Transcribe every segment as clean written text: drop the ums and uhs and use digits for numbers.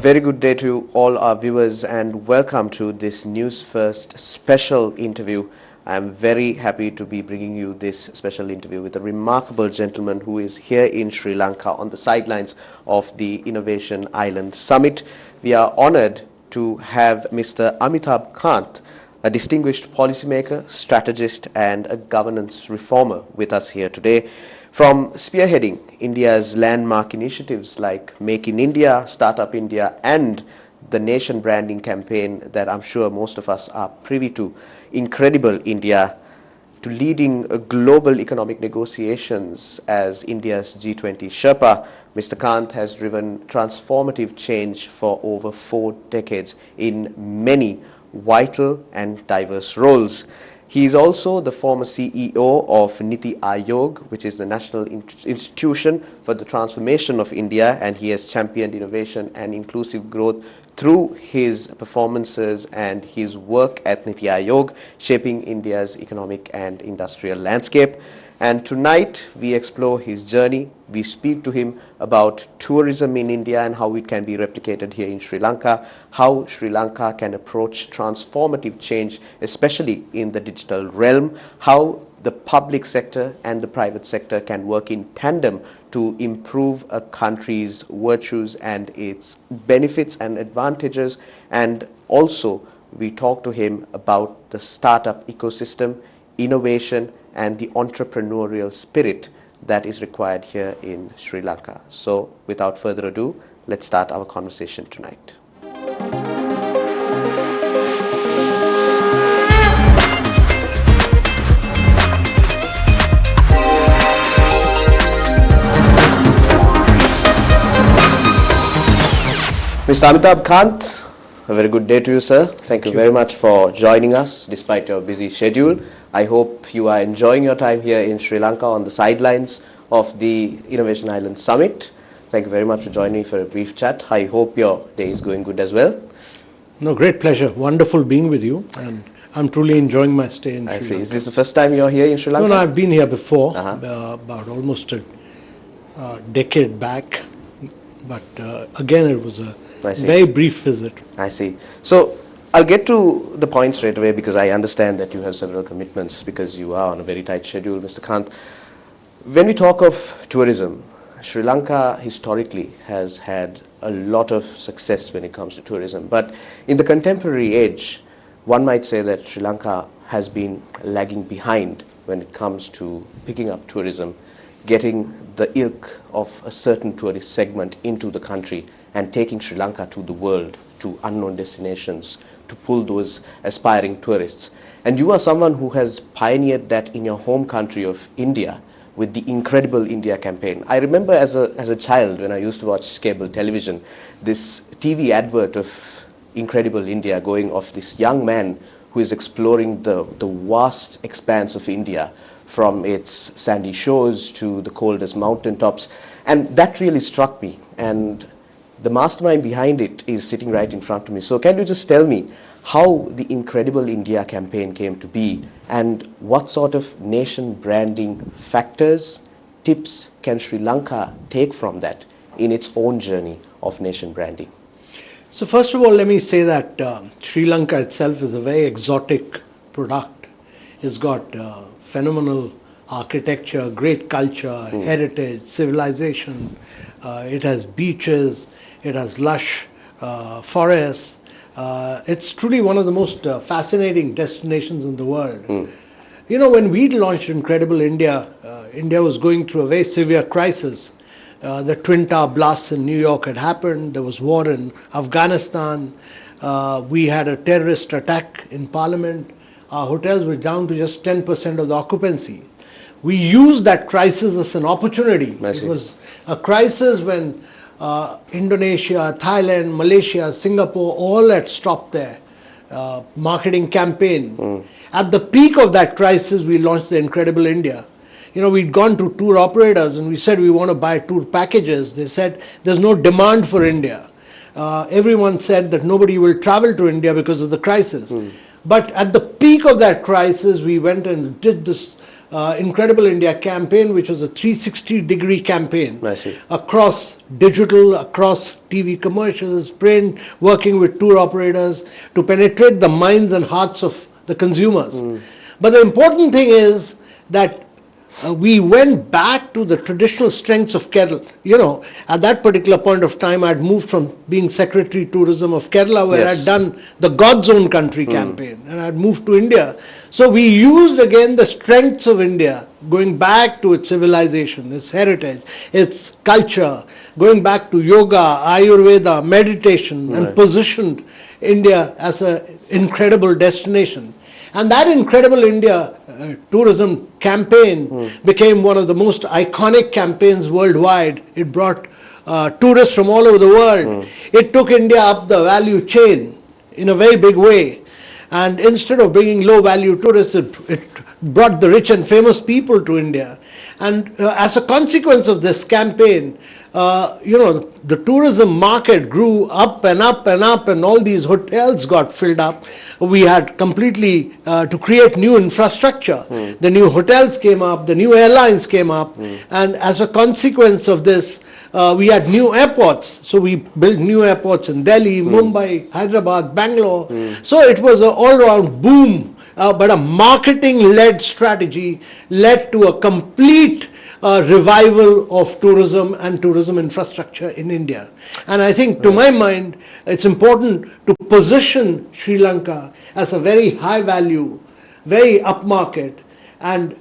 very good day to all our viewers and welcome to this Newsfirst special interview. I am very happy to be bringing you this special interview with a remarkable gentleman who is here in Sri Lanka on the sidelines of the Innovation Island Summit. We are honored to have Mr. Amitabh Kant, a distinguished policymaker, strategist and a governance reformer with us here today. From spearheading India's landmark initiatives like Make in India, Startup India and the nation branding campaign that I'm sure most of us are privy to, Incredible India, to leading global economic negotiations as India's G20 Sherpa, Mr. Kant has driven transformative change for over 4 decades in many vital and diverse roles. He is also the former CEO of Niti Aayog, which is the National Institution for the Transformation of India, and he has championed innovation and inclusive growth through his performances and his work at Niti Aayog, shaping India's economic and industrial landscape. And tonight we explore his journey. We speak to him about tourism in India and how it can be replicated here in Sri Lanka, how Sri Lanka can approach transformative change, especially in the digital realm, how the public sector and the private sector can work in tandem to improve a country's virtues and its benefits and advantages. And also we talk to him about the startup ecosystem, innovation and the entrepreneurial spirit that is required here in Sri Lanka. So without further ado, let's start our conversation tonight. Mr. Amitabh Kant, a very good day to you, sir. Thank you very much for joining us despite your busy schedule. I hope you are enjoying your time here in Sri Lanka on the sidelines of the Innovation Island Summit. Thank you very much for joining me for a brief chat. I hope your day is going good as well. No, great pleasure. Wonderful being with you, and I'm truly enjoying my stay in Sri Lanka. Is this the first time you're here in Sri Lanka? No, I've been here before, about almost a decade back. But again, it was a very brief visit. I see. So I'll get to the point straight away because I understand that you have several commitments because you are on a very tight schedule, Mr. Kant. When we talk of tourism, Sri Lanka historically has had a lot of success when it comes to tourism. But in the contemporary age, one might say that Sri Lanka has been lagging behind when it comes to picking up tourism, getting the ilk of a certain tourist segment into the country and taking Sri Lanka to the world, to unknown destinations, to pull those aspiring tourists. And you are someone who has pioneered that in your home country of India with the Incredible India campaign. I remember as a child when I used to watch cable television, this TV advert of Incredible India going of this young man who is exploring the vast expanse of India from its sandy shores to the coldest mountaintops. And that really struck me. And the mastermind behind it is sitting right in front of me. So can you just tell me how the Incredible India campaign came to be and what sort of nation branding factors, tips can Sri Lanka take from that in its own journey of nation branding? So first of all, let me say that Sri Lanka itself is a very exotic product. It's got phenomenal architecture, great culture, heritage, civilization. It has beaches, it has lush forests. It's truly one of the most fascinating destinations in the world. You know, when we launched Incredible India, India was going through a very severe crisis. The Twin Tower blasts in New York had happened. There was war in Afghanistan. We had a terrorist attack in Parliament. Our hotels were down to just 10% of the occupancy. We used that crisis as an opportunity. It was a crisis when Indonesia, Thailand, Malaysia, Singapore all had stopped their marketing campaign. At the peak of that crisis, we launched the Incredible India. You know, we'd gone to tour operators and we said we want to buy tour packages. They said there's no demand for India. Everyone said that nobody will travel to India because of the crisis. But at the peak of that crisis, we went and did this Incredible India campaign, which was a 360-degree campaign I see. across digital, across TV commercials, print, working with tour operators to penetrate the minds and hearts of the consumers. But the important thing is that we went back to the traditional strengths of Kerala. You know, at that particular point of time, I'd moved from being Secretary Tourism of Kerala, where Yes. I'd done the God's Own Country campaign, and I'd moved to India. So we used again the strengths of India, going back to its civilization, its heritage, its culture, going back to yoga, Ayurveda, meditation, and positioned India as an incredible destination. And that Incredible India tourism campaign became one of the most iconic campaigns worldwide. It brought tourists from all over the world. It took India up the value chain in a very big way. And instead of bringing low value tourists, it brought the rich and famous people to India. And as a consequence of this campaign, the tourism market grew up and up and up, and all these hotels got filled up. We had completely to create new infrastructure. The new hotels came up, the new airlines came up, and as a consequence of this, we had new airports. So we built new airports in Delhi, Mumbai, Hyderabad, Bangalore. So it was an all-round boom. But a marketing-led strategy led to a complete revival of tourism and tourism infrastructure in India. And I think, to my mind, it's important to position Sri Lanka as a very high value, very upmarket, and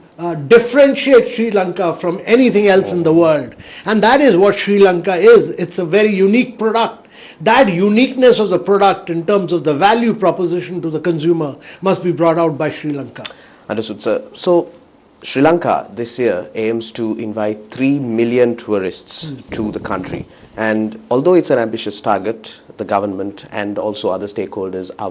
differentiate Sri Lanka from anything else in the world. And that is what Sri Lanka is. It's a very unique product. That uniqueness of the product in terms of the value proposition to the consumer must be brought out by Sri Lanka. Understood, sir. So, Sri Lanka this year aims to invite 3 million tourists to the country. And although it's an ambitious target, the government and also other stakeholders are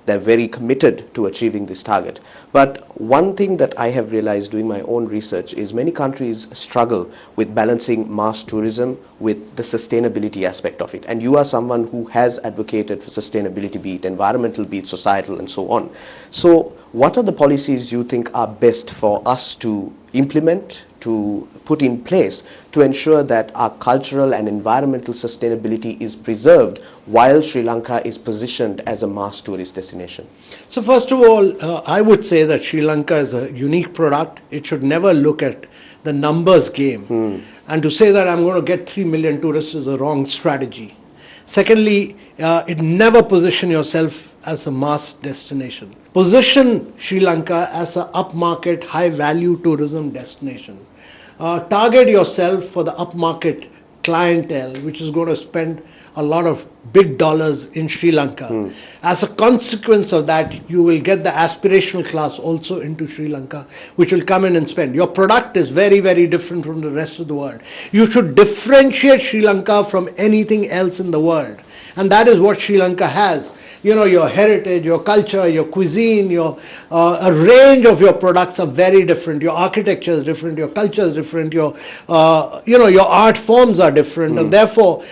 they're very committed to achieving this target. But one thing that I have realized doing my own research is many countries struggle with balancing mass tourism with the sustainability aspect of it. And you are someone who has advocated for sustainability, be it environmental, be it societal, and so on. So what are the policies you think are best for us to implement, to put in place to ensure that our cultural and environmental sustainability is preserved while Sri Lanka is positioned as a mass tourist destination? So first of all, I would say that Sri Lanka is a unique product. It should never look at the numbers game. And to say that I'm going to get 3 million tourists is a wrong strategy. Secondly, it never position yourself as a mass destination. Position Sri Lanka as an upmarket, high-value tourism destination. Target yourself for the upmarket clientele, which is going to spend a lot of big dollars in Sri Lanka. As a consequence of that, you will get the aspirational class also into Sri Lanka, which will come in and spend. Your product is very, very different from the rest of the world. You should differentiate Sri Lanka from anything else in the world. And that is what Sri Lanka has. You know, your heritage, your culture, your cuisine, a range of your products are very different. Your architecture is different, your culture is different, your art forms are different. And therefore,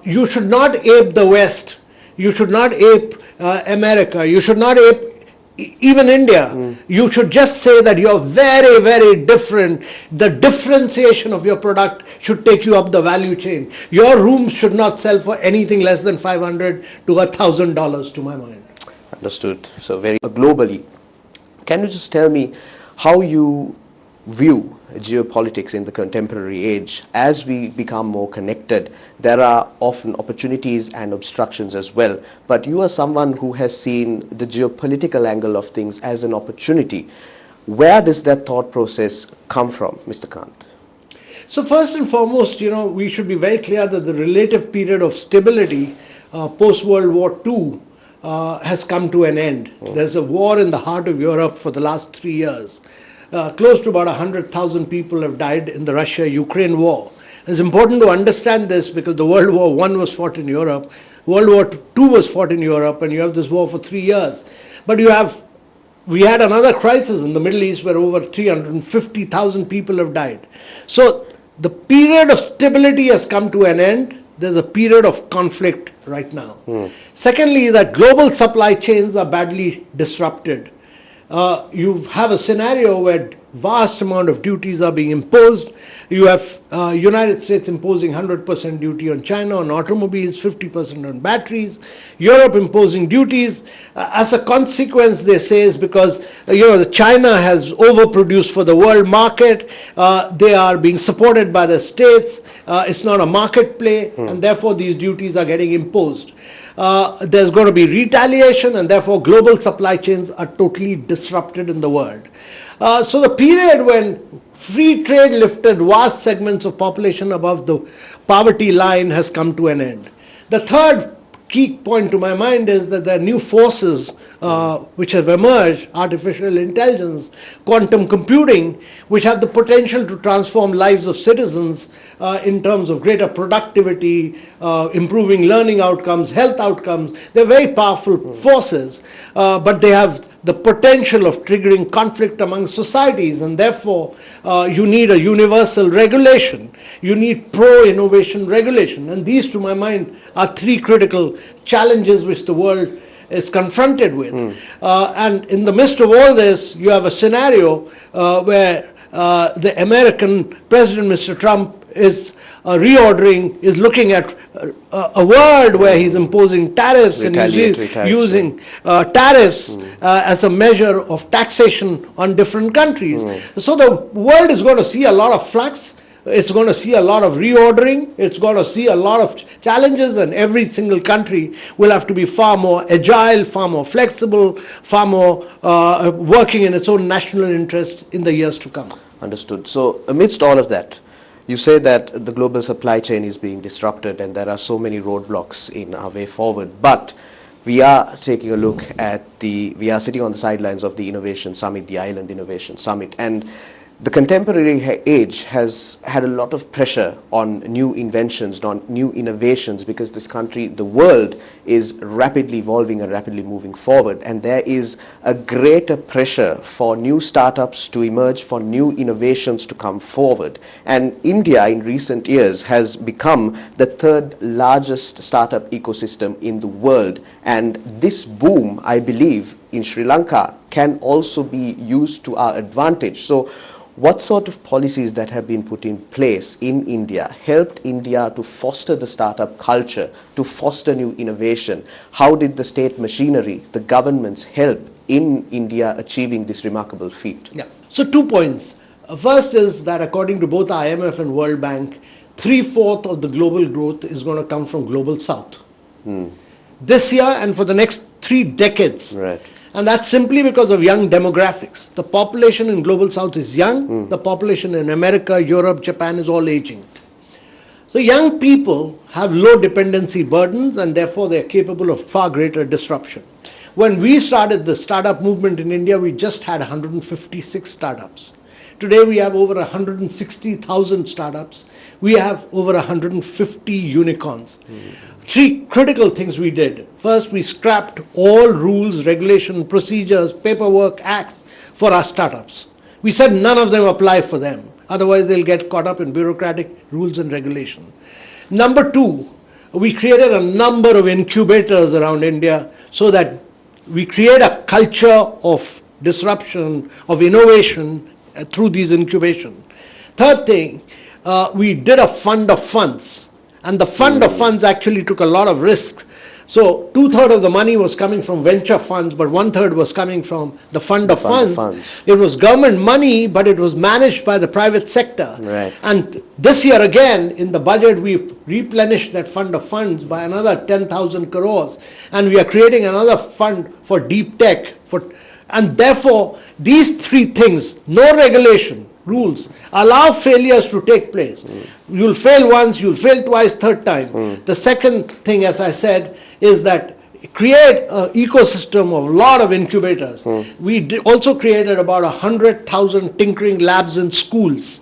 you should not ape the West. You should not ape America. You should not ape even India. You should just say that you're very, very different. The differentiation of your product should take you up the value chain. Your rooms should not sell for anything less than $500 to $1,000, to my mind. Understood. So very globally, can you just tell me how you view geopolitics in the contemporary age? As we become more connected, there are often opportunities and obstructions as well. But you are someone who has seen the geopolitical angle of things as an opportunity. Where does that thought process come from, Mr. Kant? So first and foremost, we should be very clear that the relative period of stability post-World War II has come to an end. There's a war in the heart of Europe for the last 3 years. Close to about 100,000 people have died in the Russia-Ukraine war. It's important to understand this because the World War I was fought in Europe, World War II was fought in Europe, and you have this war for 3 years. But we had another crisis in the Middle East where over 350,000 people have died. So the period of stability has come to an end. There's a period of conflict right now. Secondly, that global supply chains are badly disrupted. You have a scenario where vast amount of duties are being imposed. You have United States imposing 100% duty on China, on automobiles, 50% on batteries. Europe imposing duties. As a consequence, they say, is because China has overproduced for the world market. They are being supported by the states. It's not a market play, and therefore these duties are getting imposed. There's going to be retaliation, and therefore global supply chains are totally disrupted in the world. So the period when free trade lifted vast segments of population above the poverty line has come to an end. The third key point to my mind is that there are new forces which have emerged: artificial intelligence, quantum computing, which have the potential to transform lives of citizens in terms of greater productivity, improving learning outcomes, health outcomes. They're very powerful forces, but they have the potential of triggering conflict among societies, and therefore you need a universal regulation. You need pro-innovation regulation, and these, to my mind, are three critical challenges which the world is confronted with. And in the midst of all this, you have a scenario where the American President, Mr. Trump, is reordering, is looking at a world where he's imposing tariffs and using tariffs as a measure of taxation on different countries. So the world is going to see a lot of flux. It's going to see a lot of reordering. It's going to see a lot of challenges, and every single country will have to be far more agile, far more flexible, far more working in its own national interest in the years to come. Understood. So amidst all of that, you say that the global supply chain is being disrupted and there are so many roadblocks in our way forward. But we are taking a look at we are sitting on the sidelines of the Innovation Summit, the Island Innovation Summit, and the contemporary age has had a lot of pressure on new inventions, on new innovations, because this country, the world, is rapidly evolving and rapidly moving forward. And there is a greater pressure for new startups to emerge, for new innovations to come forward. And India, in recent years, has become the third largest startup ecosystem in the world. And this boom, I believe, in Sri Lanka can also be used to our advantage. So what sort of policies that have been put in place in India helped India to foster the startup culture, to foster new innovation? How did the state machinery, the governments, help in India achieving this remarkable feat? Yeah. So 2 points. First is that according to both IMF and World Bank, 3/4 of the global growth is going to come from Global South. This year and for the next 3 decades. Right. And that's simply because of young demographics. The population in Global South is young. The population in America, Europe, Japan is all aging. So young people have low dependency burdens, and therefore they are capable of far greater disruption. When we started the startup movement in India, we just had 156 startups. Today we have over 160,000 startups. We have over 150 unicorns. 3 critical things we did. First, we scrapped all rules, regulation, procedures, paperwork, acts for our startups. We said none of them apply for them. Otherwise, they'll get caught up in bureaucratic rules and regulation. Number 2, we created a number of incubators around India so that we create a culture of disruption, of innovation through these incubation. Third thing, we did a fund of funds. And the fund of funds actually took a lot of risks. So 2/3 of the money was coming from venture funds, but 1/3 was coming from the fund of funds. It was government money, but it was managed by the private sector. Right. And this year again, in the budget, we've replenished that fund of funds by another 10,000 crores. And we are creating another fund for deep tech. And therefore, these 3 things, no regulation, rules, allow failures to take place. You'll fail once, you'll fail twice, third time. The second thing, as I said, is that create an ecosystem of a lot of incubators. We also created about 100,000 tinkering labs in schools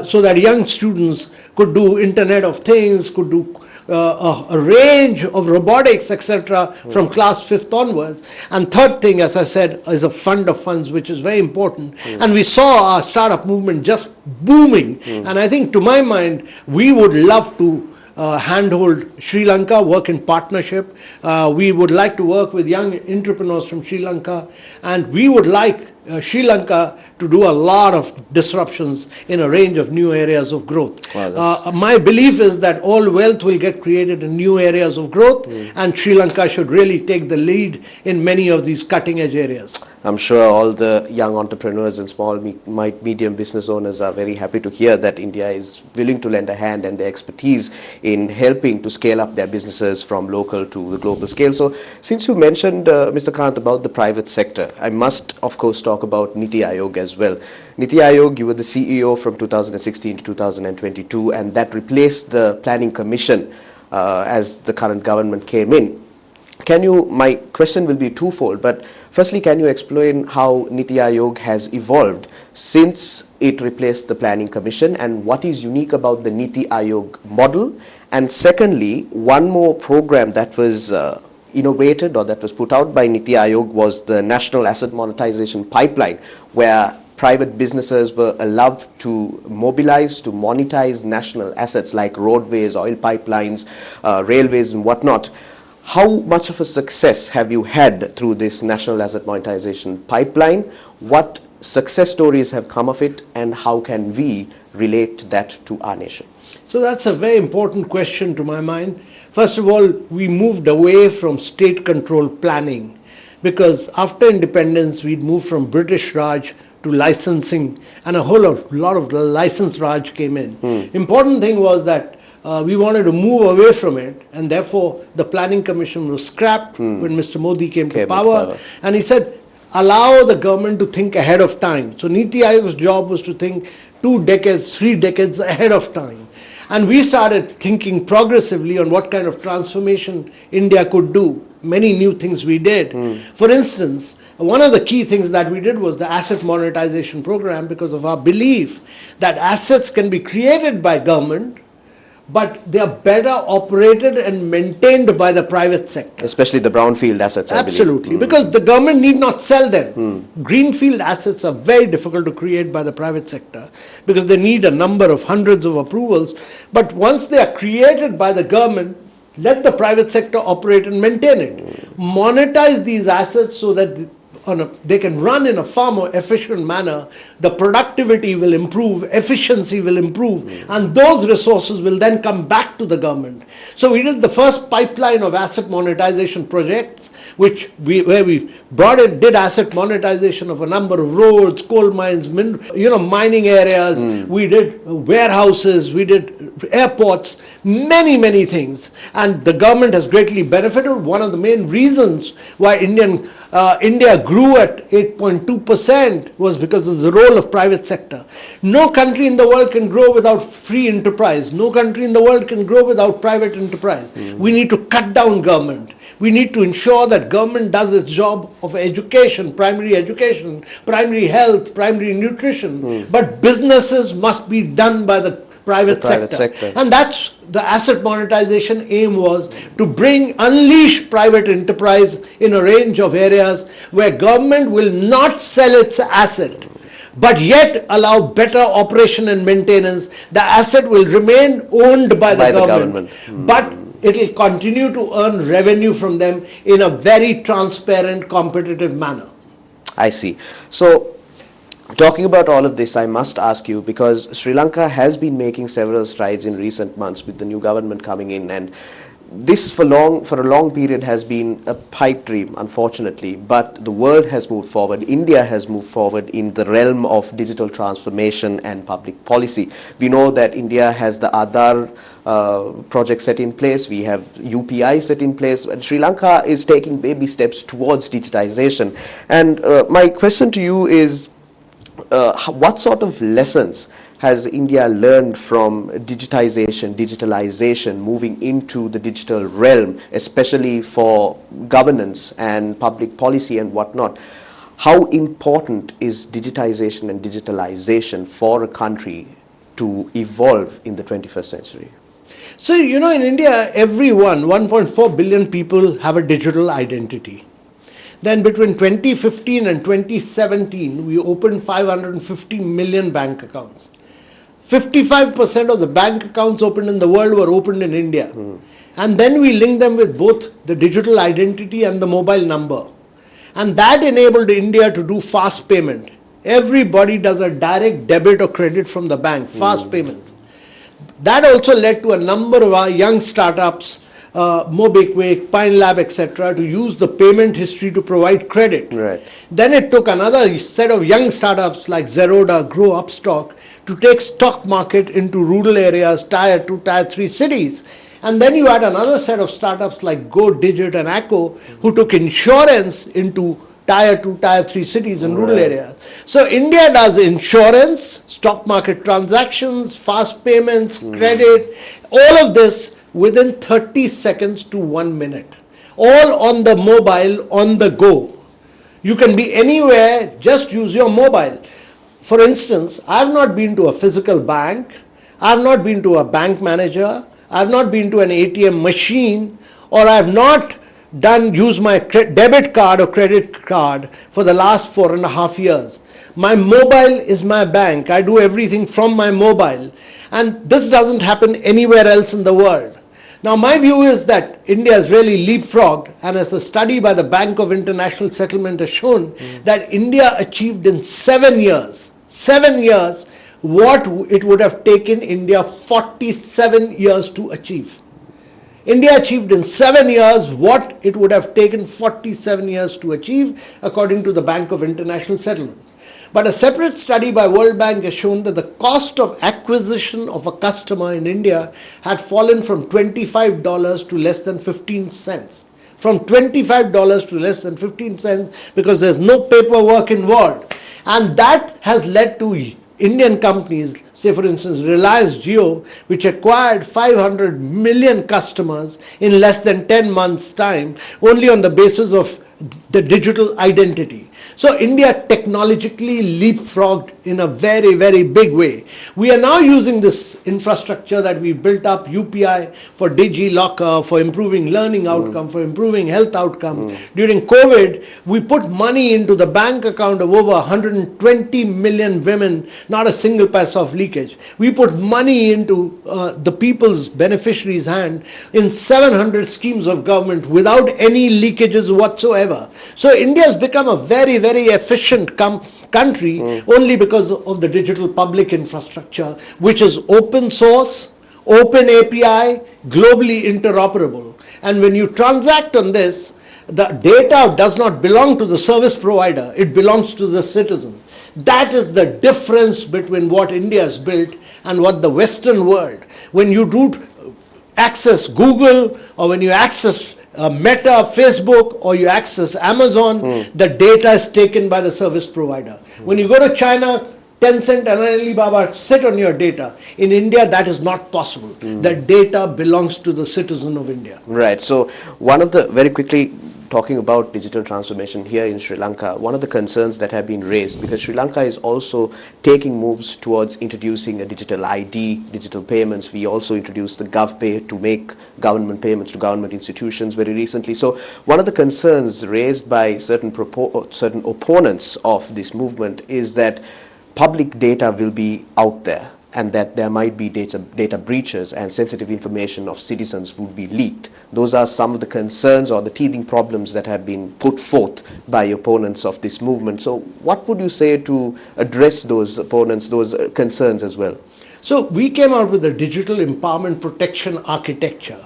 so that young students could do Internet of Things, could do a range of robotics, etc., from class 5th onwards. And third thing, as I said, is a fund of funds, which is very important. And we saw our startup movement just booming. And I think, to my mind, we would love to handhold Sri Lanka, work in partnership. We would like to work with young entrepreneurs from Sri Lanka, and we would like Sri Lanka to do a lot of disruptions in a range of new areas of growth. Wow, My belief is that all wealth will get created in new areas of growth, and Sri Lanka should really take the lead in many of these cutting edge areas. I'm sure all the young entrepreneurs and small, medium business owners are very happy to hear that India is willing to lend a hand and their expertise in helping to scale up their businesses from local to the global scale. So, since you mentioned, Mr. Kant, about the private sector, I must, of course, talk about Niti Aayog as well. Niti Aayog, you were the CEO from 2016 to 2022, and that replaced the Planning Commission as the current government came in. My question will be twofold, but firstly, can you explain how Niti Aayog has evolved since it replaced the Planning Commission, and what is unique about the Niti Aayog model? And secondly, one more program that was innovated or that was put out by Niti Aayog was the National Asset Monetization Pipeline, where private businesses were allowed to mobilize, to monetize national assets like roadways, oil pipelines, railways and whatnot. How much of a success have you had through this National Asset Monetization Pipeline? What success stories have come of it, and how can we relate that to our nation? So that's a very important question to my mind. First of all, we moved away from state-controlled planning, because after independence, we'd moved from British Raj to licensing, and a lot of license Raj came in. Important thing was that we wanted to move away from it, and therefore the Planning Commission was scrapped when Mr. Modi came to power. And he said, allow the government to think ahead of time. So Niti Aayog's job was to think 2 decades, 3 decades ahead of time. And we started thinking progressively on what kind of transformation India could do. Many new things we did. For instance, one of the key things that we did was the asset monetization program, because of our belief that assets can be created by government, but they are better operated and maintained by the private sector. Especially the brownfield assets, I believe. Absolutely, because the government need not sell them. Greenfield assets are very difficult to create by the private sector, because they need a number of hundreds of approvals. But once they are created by the government, let the private sector operate and maintain it. Monetize these assets so that they can run in a far more efficient manner. The productivity will improve, efficiency will improve, and those resources will then come back to the government. So we did the first pipeline of asset monetization projects, where we did asset monetization of a number of roads, coal mines, mining areas. We did warehouses, we did airports, many things, and the government has greatly benefited. One of the main reasons why India grew at 8.2% was because of the role of private sector. No country in the world can grow without free enterprise. No country in the world can grow without private enterprise. We need to cut down government. We need to ensure that government does its job of education, primary health, primary nutrition. But businesses must be done by the private sector. And that's the asset monetization aim, was to unleash private enterprise in a range of areas where government will not sell its asset, but yet allow better operation and maintenance. The asset will remain owned by the government. But it will continue to earn revenue from them in a very transparent, competitive manner. I see. So, talking about all of this, I must ask you, because Sri Lanka has been making several strides in recent months with the new government coming in, and this for a long period has been a pipe dream, unfortunately, but the world has moved forward. India has moved forward in the realm of digital transformation and public policy. We know that India has the Aadhaar project set in place, we have UPI set in place, and Sri Lanka is taking baby steps towards digitization. And my question to you is, what sort of lessons has India learned from digitalization, moving into the digital realm, especially for governance and public policy and whatnot? How important is digitization and digitalization for a country to evolve in the 21st century? So, in India, 1.4 billion people have a digital identity. Then between 2015 and 2017, we opened 550 million bank accounts. 55% of the bank accounts opened in the world were opened in India. And then we linked them with both the digital identity and the mobile number. And that enabled India to do fast payment. Everybody does a direct debit or credit from the bank, fast payments. That also led to a number of our young startups, Mobiquick, Pine Lab, etc., to use the payment history to provide credit. Right. Then it took another set of young startups like Zerodha, Grow Upstock, to take stock market into rural areas, tier 2, tier 3 cities. And then you had another set of startups like Go Digit and Acco, who took insurance into tier 2, tier 3 cities and rural areas. So India does insurance, stock market transactions, fast payments, credit, all of this within 30 seconds to 1 minute. All on the mobile, on the go. You can be anywhere, just use your mobile. For instance, I have not been to a physical bank, I have not been to a bank manager, I have not been to an ATM machine, or I have not used my debit card or credit card for the last 4.5 years. My mobile is my bank. I do everything from my mobile. And this doesn't happen anywhere else in the world. Now, my view is that India has really leapfrogged, and as a study by the Bank of International Settlement has shown, that India achieved in 7 years, what it would have taken India 47 years to achieve. India achieved in 7 years what it would have taken 47 years to achieve, according to the Bank of International Settlement. But a separate study by World Bank has shown that the cost of acquisition of a customer in India had fallen from $25 to less than 15 cents. From $25 to less than 15 cents, because there's no paperwork involved. And that has led to Indian companies, say for instance Reliance Jio, which acquired 500 million customers in less than 10 months' time, only on the basis of the digital identity. So India technologically leapfrogged in a very, very big way. We are now using this infrastructure that we built up, UPI, for DigiLocker, for improving learning outcome, for improving health outcome. During COVID, we put money into the bank account of over 120 million women, not a single paisa of leakage. We put money into the people's beneficiaries' hand in 700 schemes of government without any leakages whatsoever. So India has become a very, very efficient country only because of the digital public infrastructure, which is open source, open API, globally interoperable. And when you transact on this, the data does not belong to the service provider, it belongs to the citizen. That is the difference between what India has built and what the Western world. When you do access Google, or when you access Meta, Facebook, or you access Amazon, the data is taken by the service provider. When you go to China, Tencent and Alibaba sit on your data. In India, that is not possible. The data belongs to the citizen of India. Right. So one of the, very quickly, talking about digital transformation here in Sri Lanka, one of the concerns that have been raised, because Sri Lanka is also taking moves towards introducing a digital ID, digital payments. We also introduced the GovPay to make government payments to government institutions very recently. So one of the concerns raised by certain opponents of this movement is that public data will be out there, and that there might be data breaches and sensitive information of citizens would be leaked. Those are some of the concerns or the teething problems that have been put forth by opponents of this movement. So what would you say to address those opponents, those concerns as well? So we came out with a digital empowerment protection architecture.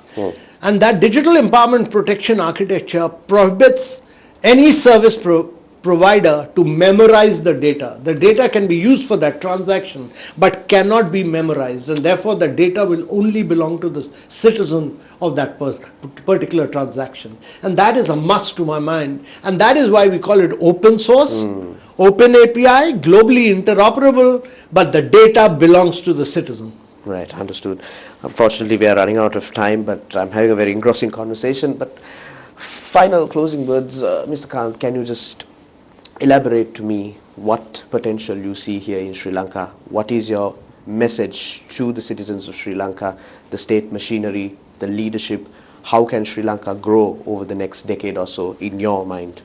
And that digital empowerment protection architecture prohibits any service provider to memorize the data. The data can be used for that transaction, but cannot be memorized, and therefore the data will only belong to the citizen of that particular transaction. And that is a must to my mind, and that is why we call it open source, open API, globally interoperable, but the data belongs to the citizen. Right, understood. Unfortunately, we are running out of time, but I'm having a very engrossing conversation. But final closing words, Mr. Kant, can you just elaborate to me what potential you see here in Sri Lanka? What is your message to the citizens of Sri Lanka, the state machinery, the leadership? How can Sri Lanka grow over the next decade or so in your mind?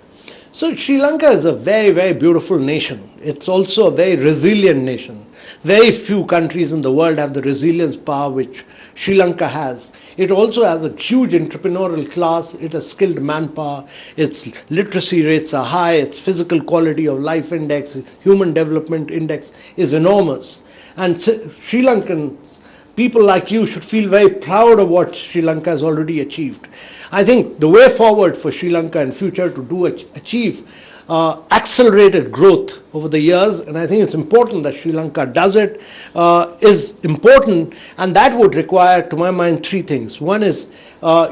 So Sri Lanka is a very, very beautiful nation. It's also a very resilient nation. Very few countries in the world have the resilience power which Sri Lanka has. It also has a huge entrepreneurial class, it has skilled manpower, its literacy rates are high, its physical quality of life index, human development index is enormous. And Sri Lankans, people like you should feel very proud of what Sri Lanka has already achieved. I think the way forward for Sri Lanka in future to achieve accelerated growth over the years, and I think it's important that Sri Lanka does it, is important, and that would require, to my mind, three things. One is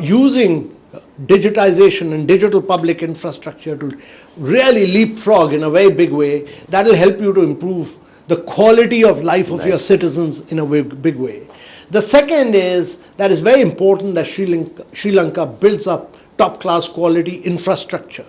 using digitization and digital public infrastructure to really leapfrog in a very big way. That will help you to improve the quality of life of your citizens in a big way. The second is that it's very important that Sri Lanka builds up top-class quality infrastructure.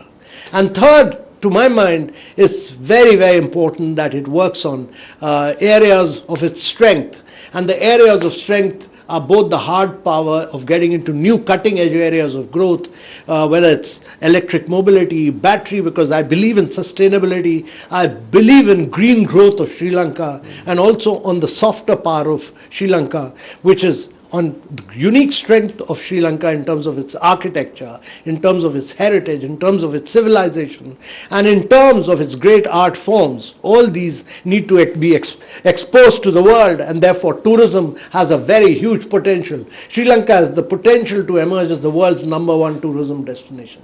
And third, to my mind, it's very, very important that it works on areas of its strength. And the areas of strength are both the hard power of getting into new cutting-edge areas of growth, whether it's electric mobility, battery, because I believe in sustainability, I believe in green growth of Sri Lanka, and also on the softer power of Sri Lanka, which is on the unique strength of Sri Lanka in terms of its architecture, in terms of its heritage, in terms of its civilization, and in terms of its great art forms. All these need to be exposed to the world, and therefore tourism has a very huge potential. Sri Lanka has the potential to emerge as the world's #1 tourism destination.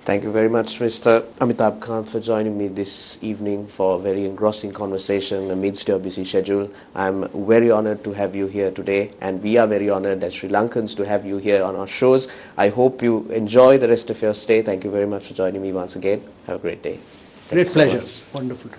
Thank you very much, Mr. Amitabh Kant, for joining me this evening for a very engrossing conversation amidst your busy schedule. I'm very honored to have you here today, and we are very honored as Sri Lankans to have you here on our shows. I hope you enjoy the rest of your stay. Thank you very much for joining me once again. Have a great day. Great pleasure. Wonderful.